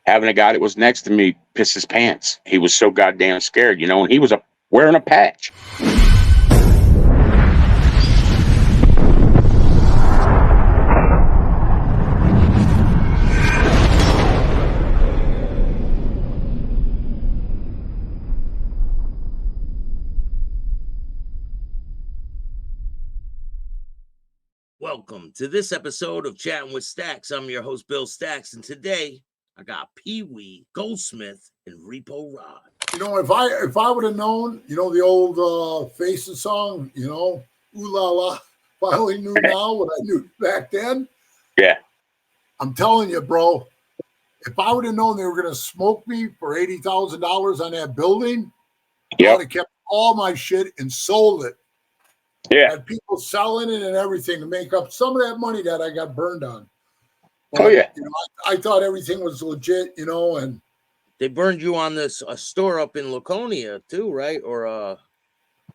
having a guy that was next to me piss his pants. He was so goddamn scared, and he was wearing a patch. Welcome to this episode of Chattin with Staxx. I'm your host, Bill Staxx, and today I got PeeWee, Goldsmith, and Repo Rod. If I would have known, the old Faces song, ooh la la, if I only knew now what I knew back then. Yeah. I'm telling you, bro, if I would have known they were going to smoke me for $80,000 on that building, I would have kept all my shit and sold it. Yeah. Had people selling it and everything to make up some of that money that I got burned on. But, I thought everything was legit, and they burned you on this store up in Laconia too, right? Or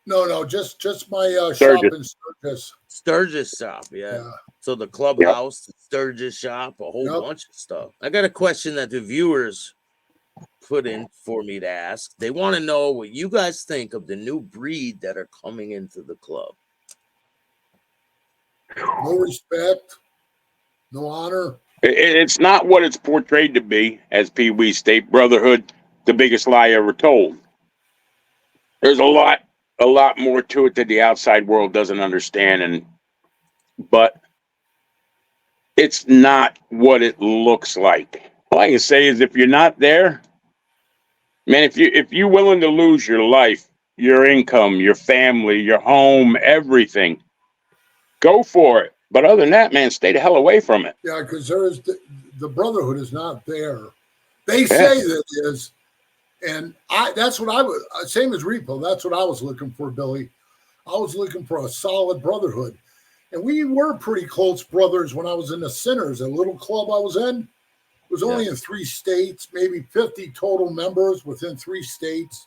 no, just my shop in Sturgis. Sturgis shop, yeah. So the clubhouse, Sturgis shop, a whole bunch of stuff. I got a question that the viewers put in for me to ask. They want to know what you guys think of the new breed that are coming into the club. No respect, no honor. It's not what it's portrayed to be, as PeeWee state. Brotherhood, the biggest lie ever told. There's a lot more to it that the outside world doesn't understand, but it's not what it looks like. All I can say is, if you're not there, man, if you're willing to lose your life, your income, your family, your home, everything, go for it. But other than that, man, stay the hell away from it. Yeah, because the brotherhood is not there. They say that it is, and that's what I was, same as Repo, that's what I was looking for, Billy. I was looking for a solid brotherhood. And we were pretty close brothers when I was in the Sinners, a little club I was in. It was only in 3 states, maybe 50 total members within 3 states.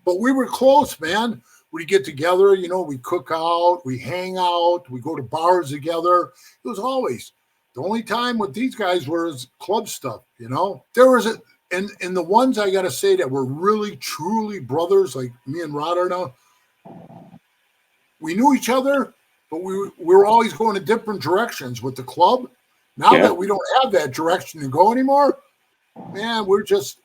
But we were close, man. We get together, we cook out, we hang out, we go to bars together. It was always the only time with these guys was club stuff, There was and the ones I got to say that were really, truly brothers, like me and Rod are now, we knew each other, but we were always going in different directions with the club. Now that we don't have that direction to go anymore, man, we're just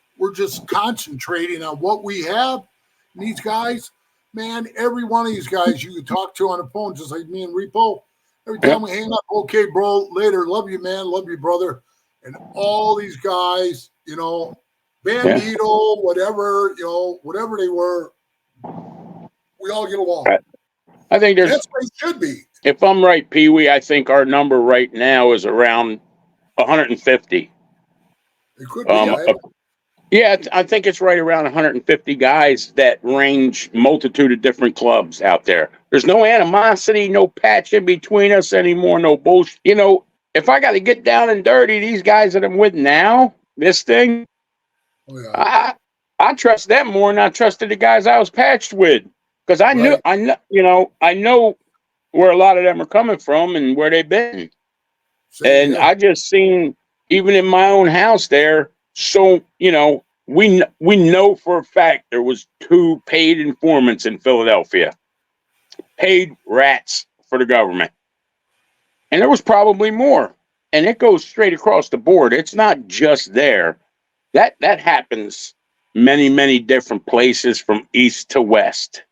concentrating on what we have. And these guys, man, every one of these guys you could talk to on the phone, just like me and Repo. Every time we hang up, okay, bro, later, love you, man, love you, brother. And all these guys, Bandito, whatever, whatever they were, we all get along. I think that's what it should be. If I'm right, PeeWee, I think our number right now is around 150. It could be. Yeah, I think it's right around 150 guys that range multitude of different clubs out there. There's no animosity, no patch in between us anymore, no bullshit. If I got to get down and dirty, these guys that I'm with now, this thing, I trust them more than I trusted the guys I was patched with, because I know where a lot of them are coming from and where they've been. I just seen, even in my own house there. So, we know for a fact there was 2 paid informants in Philadelphia, paid rats for the government. And there was probably more. And it goes straight across the board. It's not just there. That happens many, many different places from east to west.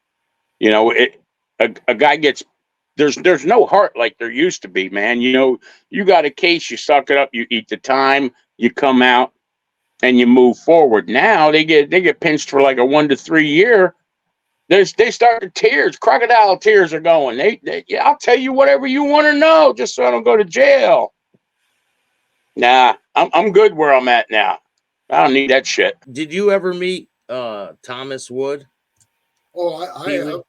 A guy gets, there's no heart like there used to be, man. You got a case, you suck it up, you eat the time, you come out, and you move forward. Now they get pinched for like a 1 to 3 year. They start to tears, crocodile tears are going. I'll tell you whatever you want to know, just so I don't go to jail. Nah, I'm good where I'm at now. I don't need that shit. Did you ever meet Thomas Wood? Oh, I have.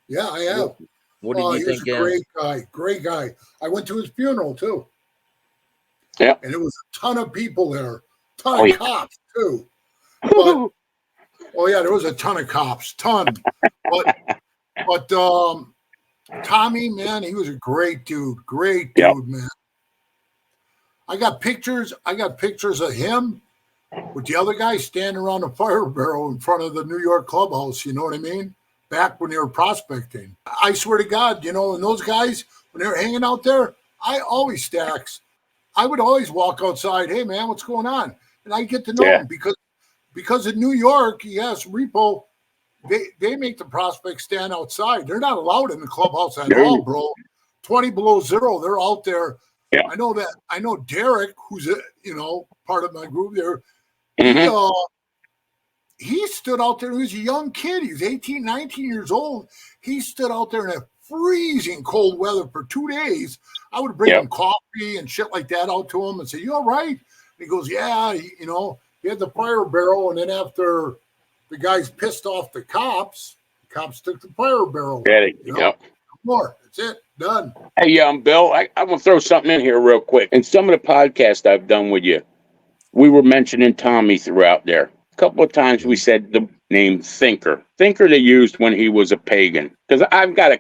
Yeah, I have. What did you think? He was a great guy. I went to his funeral too. Yeah, and it was a ton of people there. Ton of cops too. But there was a ton of cops, but Tommy, man, he was a great dude, man. I got pictures of him with the other guy standing around the fire barrel in front of the New York clubhouse. You know what I mean? Back when they were prospecting. I swear to God, and those guys, when they were hanging out there, I always Staxx. I would always walk outside. Hey, man, what's going on? And I get to know them because in New York, yes, Repo, they make the prospects stand outside. They're not allowed in the clubhouse at all, bro. 20 below zero, they're out there. Yeah. I know Derek, who's part of my group there. Mm-hmm. He stood out there. He was a young kid. He was 18, 19 years old. He stood out there in a freezing cold weather for 2 days. I would bring him coffee and shit like that out to him and say, "You all right?" And he goes, "Yeah." He had the fire barrel, and then after the guys pissed off the cops took the fire barrel. More. That's it. Done. Hey, Bill, I will throw something in here real quick. In some of the podcasts I've done with you, we were mentioning Tommy throughout there. A couple of times we said the name Thinker. Thinker they used when he was a pagan. Because I've got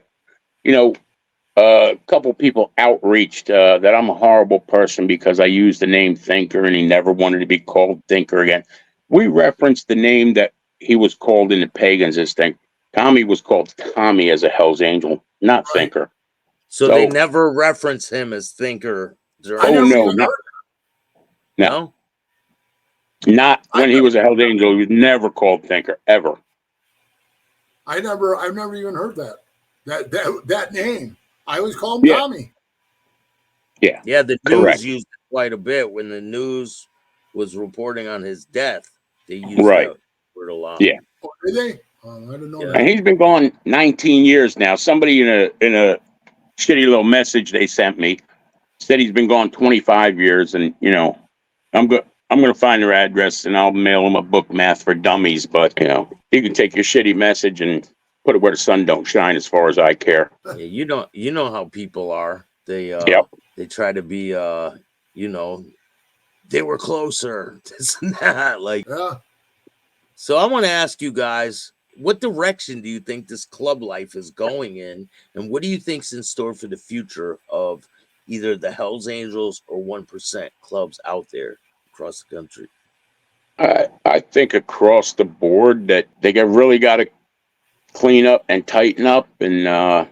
a couple people outreached that I'm a horrible person because I used the name Thinker and he never wanted to be called Thinker again. We referenced the name that he was called in the pagans as Thinker. Tommy was called Tommy as a Hell's Angel, not Thinker. So they never reference him as Thinker. No. Not when he was a Hell's Angel. He was never called Thinker, ever. I've never even heard that name. I always call him Tommy. Yeah. Yeah, the news used it quite a bit when the news was reporting on his death. They used that word a lot. Yeah. Oh, did they? I didn't know that. And he's been gone 19 years now. Somebody in a shitty little message they sent me said he's been gone 25 years, and I'm going to find their address and I'll mail them a book, Math for Dummies. But you can take your shitty message and put it where the sun don't shine, as far as I care. Yeah, you know how people are. They they try to be they were closer. This and that. So I want to ask you guys, what direction do you think this club life is going in, and what do you think's in store for the future of either the Hells Angels or 1% clubs out there across the country? I think across the board that they really got to clean up and tighten up, and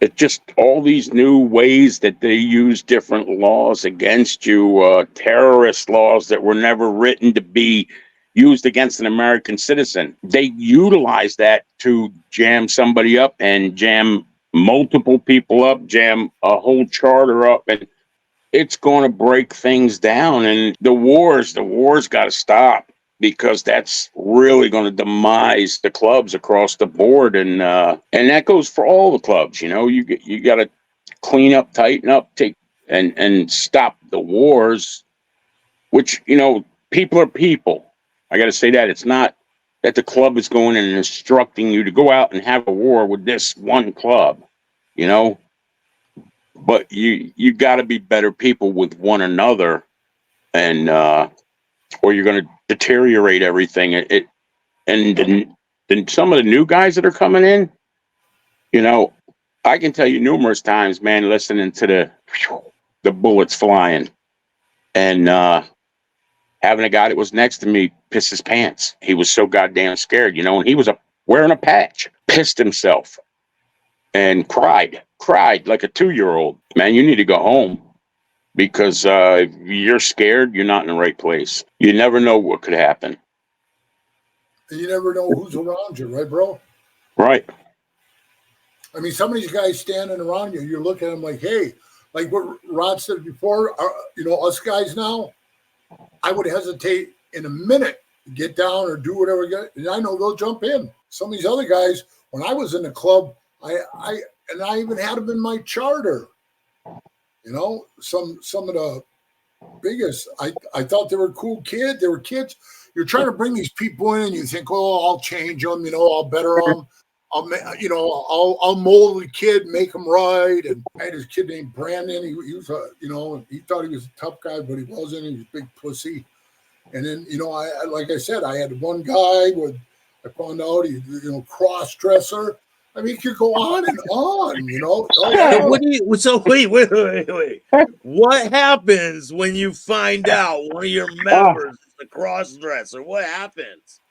it's just all these new ways that they use different laws against you, terrorist laws that were never written to be used against an American citizen. They utilize that to jam somebody up and jam multiple people up, jam a whole charter up, and it's going to break things down. And the wars got to stop, because that's really going to demise the clubs across the board. And that goes for all the clubs. You got to clean up, tighten up, and stop the wars, which, people are people. I got to say that it's not that the club is going and instructing you to go out and have a war with this one club, but you got to be better people with one another, and or you're going to deteriorate everything. And some of the new guys that are coming in, I can tell you numerous times, man, listening to the bullets flying, and having a guy that was next to me piss his pants. He was so goddamn scared, and he was wearing a patch, pissed himself, and cried like a 2-year-old. Man, you need to go home, because if you're scared, you're not in the right place. You never know what could happen. And you never know who's around you, right, bro? Right. I mean, some of these guys standing around you, you're looking at them like, hey, like what Rod said before, us guys now, I would hesitate in a minute to get down or do whatever. And I know they'll jump in. Some of these other guys, when I was in the club, I even had them in my charter. Some of the biggest, I thought they were cool kids. They were kids. You're trying to bring these people in, and you think, oh, I'll change them. I'll better them. I'll mold the kid, make him right. And I had this kid named Brandon. He was he thought he was a tough guy, but he wasn't. He was a big pussy. And then, like I said, I had one guy I found out he, cross dresser. I mean, you could go on and on, So wait. What happens when you find out one of your members is the cross dresser? What happens?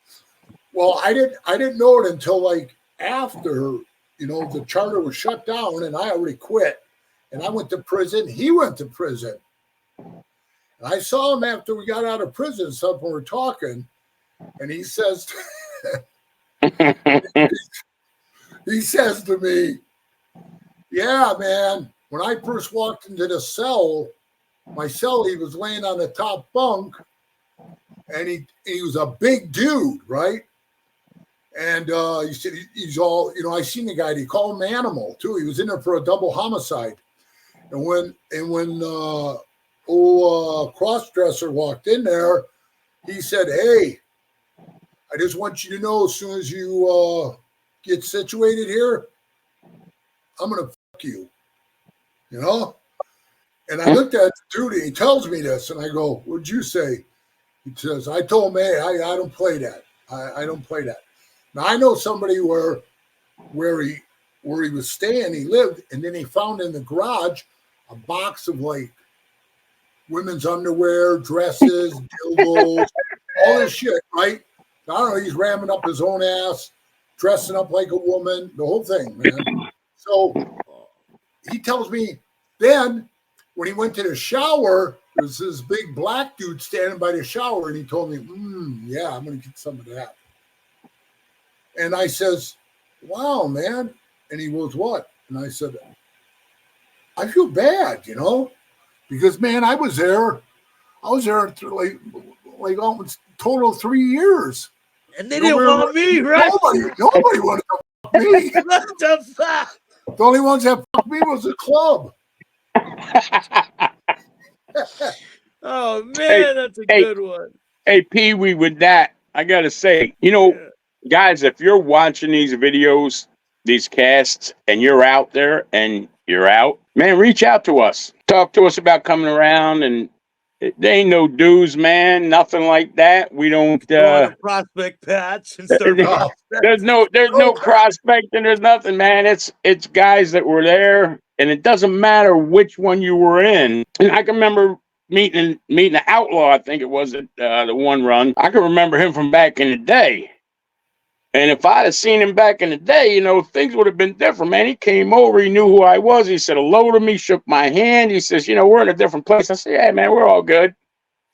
Well, I didn't know it until like after, the charter was shut down and I already quit. And I went to prison. He went to prison. And I saw him after we got out of prison and stuff when we were talking. And he says, he says to me, yeah, man, when I first walked into the cell, my cell, he was laying on the top bunk and he was a big dude, right? And he said he's all, I seen the guy, he called him Animal too. He was in there for a double homicide. And when cross-dresser walked in there, he said, hey, I just want you to know as soon as you get situated here, I'm going to fuck you, And I looked at the dude and he tells me this and I go, what'd you say? He says, I told him, hey, I don't play that. I don't play that. Now I know somebody where he was staying, he lived, and then he found in the garage a box of like women's underwear, dresses, dildos, all this shit, right? I don't know, he's ramming up his own ass, dressing up like a woman, the whole thing, man. So he tells me then when he went to the shower, there was this big black dude standing by the shower, and he told me, yeah, I'm going to get some of that. And I says, wow, man. And he goes, what? And I said, I feel bad, because, man, I was there for like almost total 3 years. And they didn't want me, right? Nobody wanted to fuck me. What the fuck? The only ones that fucked me was the club. Oh, man, that's a good one. Hey, PeeWee, with that, I got to say, guys, if you're watching these videos, these casts, and you're out there and you're out, man, reach out to us. Talk to us about coming around, and there ain't no dues, man, nothing like that. We don't go on a prospect patch and start there's no prospecting, there's nothing, man. It's guys that were there, and it doesn't matter which one you were in. And I can remember meeting the Outlaw, I think it was at the one run. I can remember him from back in the day. And if I'd have seen him back in the day, things would have been different, man. He came over, he knew who I was. He said hello to me, shook my hand. He says, we're in a different place. I said, yeah, man, we're all good.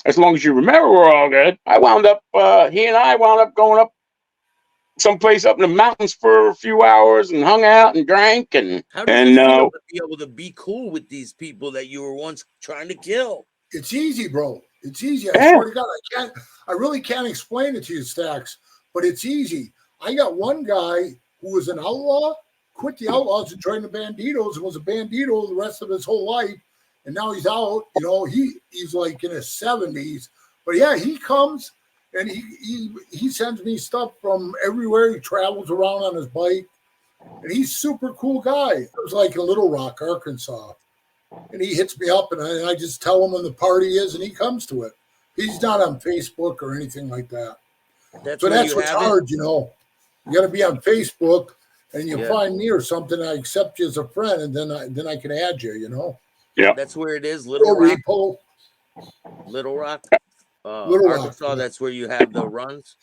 As long as you remember, we're all good. He and I wound up going up someplace up in the mountains for a few hours and hung out and drank. And how did you feel to be able to be cool with these people that you were once trying to kill? It's easy, bro. It's easy. I swear to God, I really can't explain it to you, Staxx, but it's easy. I got one guy who was an outlaw, quit the Outlaws and joined the Banditos and was a Bandito the rest of his whole life. And now he's out, he's like in his 70s. But yeah, he comes and he sends me stuff from everywhere. He travels around on his bike. And he's a super cool guy. It was like in Little Rock, Arkansas. And he hits me up and I just tell him when the party is and he comes to it. He's not on Facebook or anything like that. That's what's hard, You got to be on Facebook, and you find me or something. I accept you as a friend, and then I can add you. Yeah, that's where it is. Little Rock. Repo. Little Rock. Little Arkansas. Rock. That's where you have the runs.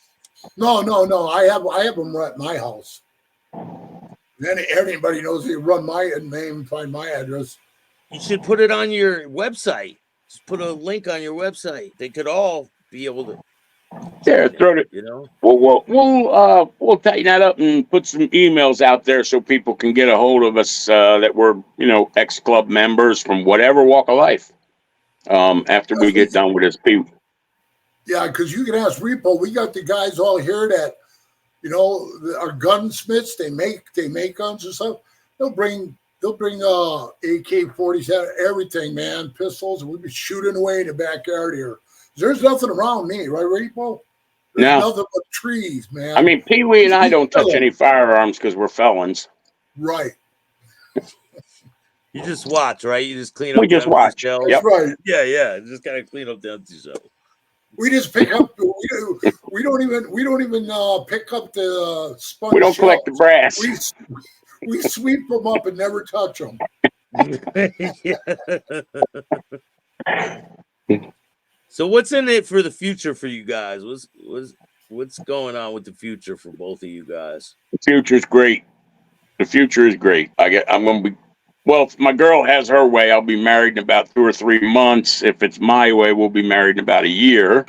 No. I have them at my house. Then everybody knows they run my name, find my address. You should put it on your website. Just put a link on your website. They could all be able to. Yeah, throw it. We'll tighten that up and put some emails out there so people can get a hold of us that we're ex-club members from whatever walk of life. After we get done with this people. Yeah, because you can ask Repo. We got the guys all here that are gunsmiths. They make guns and stuff. They'll bring AK-47, everything, man, pistols, and we'll be shooting away in the backyard here. There's nothing around me, right, Repo? There's nothing but trees, man. I mean, PeeWee and I don't touch any firearms because we're felons. Right. You just watch, right? You just clean up. We just watch. That's right. Yeah. Just kind of clean up the empty shelf. We just pick up. We don't even pick up the sponge. We don't collect the brass. We sweep them up and never touch them. So what's in it for the future for you guys? What's going on with the future for both of you guys? The future's great. The future is great. I'm gonna be. Well, if my girl has her way, I'll be married in about 2 or 3 months. If it's my way, we'll be married in about a year.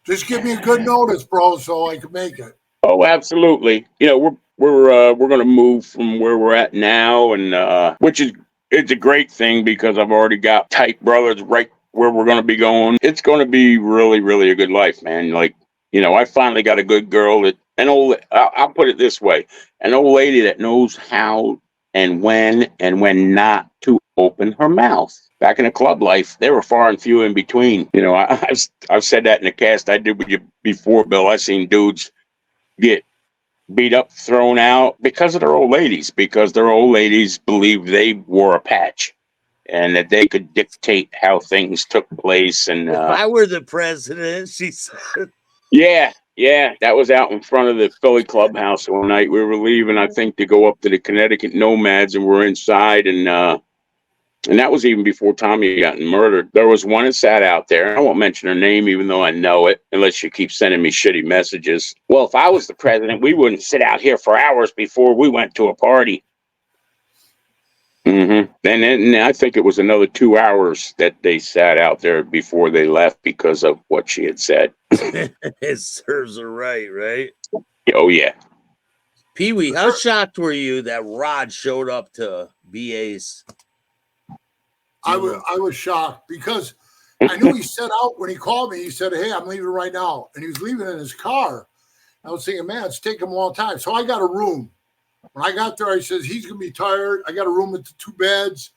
Just give me a good notice, bro, so I can make it. Oh, absolutely. You know, we're going to move from where we're at now, and which is it's a great thing because I've already got tight brothers right where we're going to be going. It's going to be really, really a good life, man. Like, you know, I finally got a good girl I'll put it this way, an old lady that knows how and when not to open her mouth. Back in the club life, they were far and few in between. You know, I've said that in the cast I did with you before, Bill. I seen dudes get beat up, thrown out because of their old ladies, because their old ladies believed they wore a patch and that they could dictate how things took place. And If I were the president, she said. yeah, that was out in front of the Philly clubhouse one night. We were leaving, I think, to go up to the Connecticut Nomads, and we're inside, and that was even before Tommy got murdered. There was one that sat out there. I won't mention her name, even though I know it, unless you keep sending me shitty messages. Well, if I was the president, we wouldn't sit out here for hours before we went to a party. And then I think it was another 2 hours that they sat out there before they left because of what she had said. It serves her right? Oh, yeah. PeeWee, how shocked were you that Rod showed up to BA's? I was shocked because I knew he set out when he called me. He said, "Hey, I'm leaving right now," and he was leaving in his car. I was thinking, man, it's taking him a long time. So I got a room. When I got there, I said, he's gonna be tired. I got a room with 2 beds,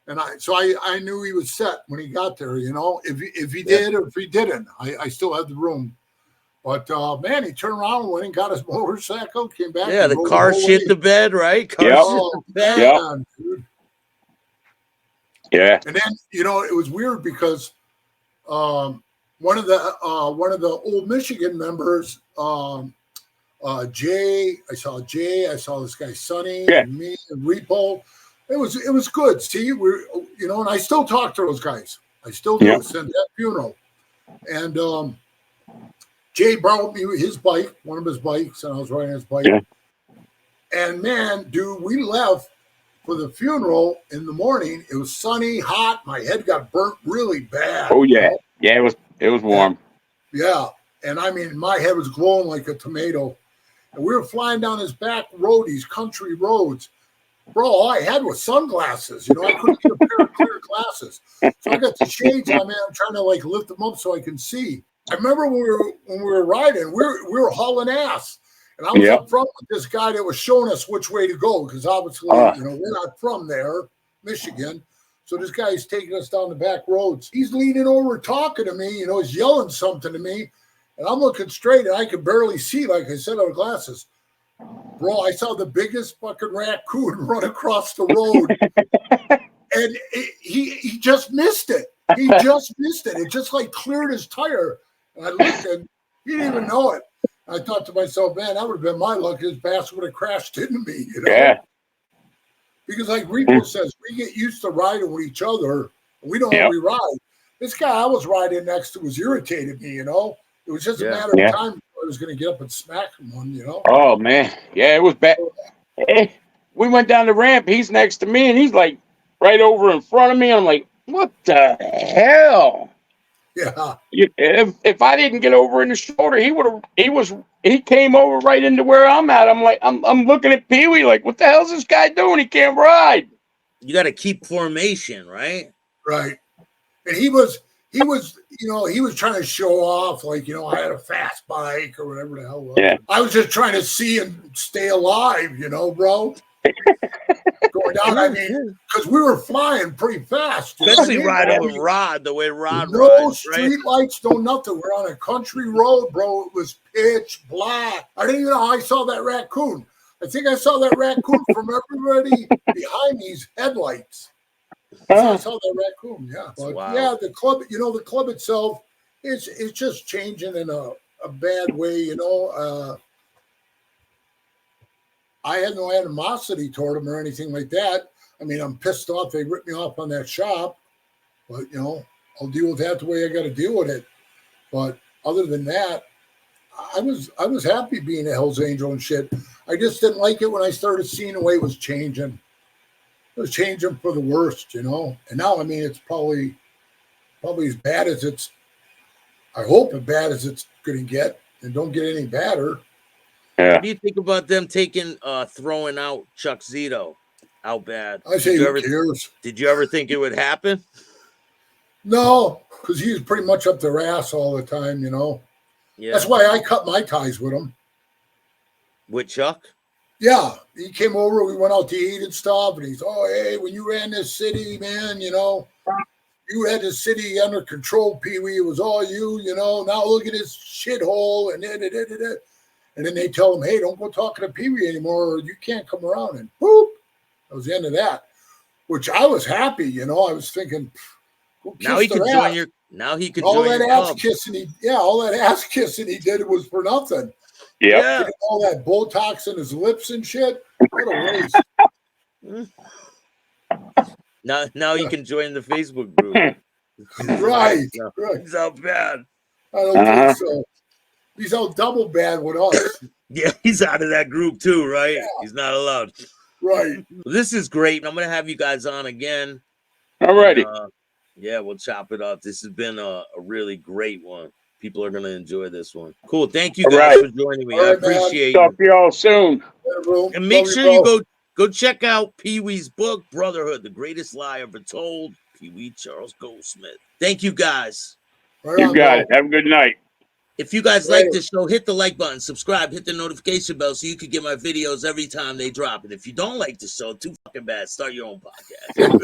and I knew he was set when he got there. You know, if he did or if he didn't, I still had the room. But man, he turned around and went and got his motorcycle, came back. Yeah, the car shit the bed, right? Car shit the bed. Man, dude. Yeah. And then, you know, it was weird because one of the old Michigan members, Jay, I saw this guy Sonny, and me and Repo. It was good. See, and I still talk to those guys. I still do. Send that funeral. And Jay brought me his bike, one of his bikes, and I was riding his bike. Yeah. And man, dude, we left for the funeral in the morning. It was sunny, hot. My head got burnt really bad. Oh yeah, it was warm. Yeah, and I mean, my head was glowing like a tomato. And we were flying down this back road, these country roads. Bro, all I had was sunglasses. You know, I couldn't get a pair of clear glasses. So I got the shades on, man. I'm trying to like lift them up so I can see. I remember when we were riding, we were hauling ass. And I was up front with this guy that was showing us which way to go, because obviously, we're not from there, Michigan. So this guy's taking us down the back roads. He's leaning over talking to me, he's yelling something to me. And I'm looking straight, and I could barely see, like I said, out of glasses. Bro, I saw the biggest fucking raccoon run across the road. And he just missed it. He just missed it. It just like cleared his tire. And I looked, and he didn't even know it. I thought to myself, man, that would have been my luck. His bastard would have crashed into me, Yeah. Because like Repo says, we get used to riding with each other. And we know how we ride. This guy I was riding next to was irritated me, It was just a matter of time before I was going to get up and smack him one, Oh, man. Yeah, it was bad. Hey, we went down the ramp. He's next to me, and he's like right over in front of me. I'm like, what the hell? Yeah. If I didn't get over in the shoulder, he came over right into where I'm at. I'm like, I'm looking at PeeWee like, what the hell's this guy doing? He can't ride. You got to keep formation, right? Right. And he was trying to show off, like, I had a fast bike or whatever the hell it was. Yeah. I was just trying to see and stay alive, bro. Going down, I mean, because we were flying pretty fast. Especially riding with Rod, the way Rod rides. No street lights, no nothing. We're on a country road, bro. It was pitch black. I didn't even know how I saw that raccoon. I think I saw that raccoon from everybody behind these headlights. I saw that raccoon, yeah. But yeah, the club, the club itself, it's just changing in a bad way, I had no animosity toward them or anything like that. I mean, I'm pissed off they ripped me off on that shop. But I'll deal with that the way I got to deal with it. But other than that, I was happy being a Hell's Angel and shit. I just didn't like it when I started seeing the way it was changing. It was changing for the worst, And now, I mean, it's probably as bad as it's. I hope as bad as it's going to get, and don't get any badder. Yeah. What do you think about them throwing out Chuck Zito out bad? I say, who cares? Did you ever think it would happen? No, because he's pretty much up their ass all the time, Yeah. That's why I cut my ties with him. With Chuck? Yeah, he came over. We went out to eat and stuff, and he's, hey, when you ran this city, man, you had the city under control, PeeWee. It was all you, Now look at this shithole, and then they tell him, hey, don't go talking to PeeWee anymore, or you can't come around. And boop, that was the end of that. Which I was happy, I was thinking, now he can join your. Now he can all join that your ass club. kissing. All that ass kissing he did was for nothing. Yep. Yeah. All that Botox in his lips and shit. What a waste. Now he can join the Facebook group. Right. He's out bad. I don't think so. He's out double bad with us. Yeah, he's out of that group too, right? Yeah. He's not allowed. Right. Well, this is great. I'm gonna have you guys on again. Alrighty. Yeah, we'll chop it up. This has been a really great one. People are gonna enjoy this one. Cool. Thank you guys for joining me. I appreciate Talk to y'all soon. And make sure you go check out PeeWee's book, Brotherhood, The Greatest Lie Ever Told. PeeWee Charles Goldsmith. Thank you guys. You got it. Have a good night. If you guys like this show, hit the like button, subscribe, hit the notification bell so you can get my videos every time they drop. And if you don't like the show, too fucking bad, start your own podcast.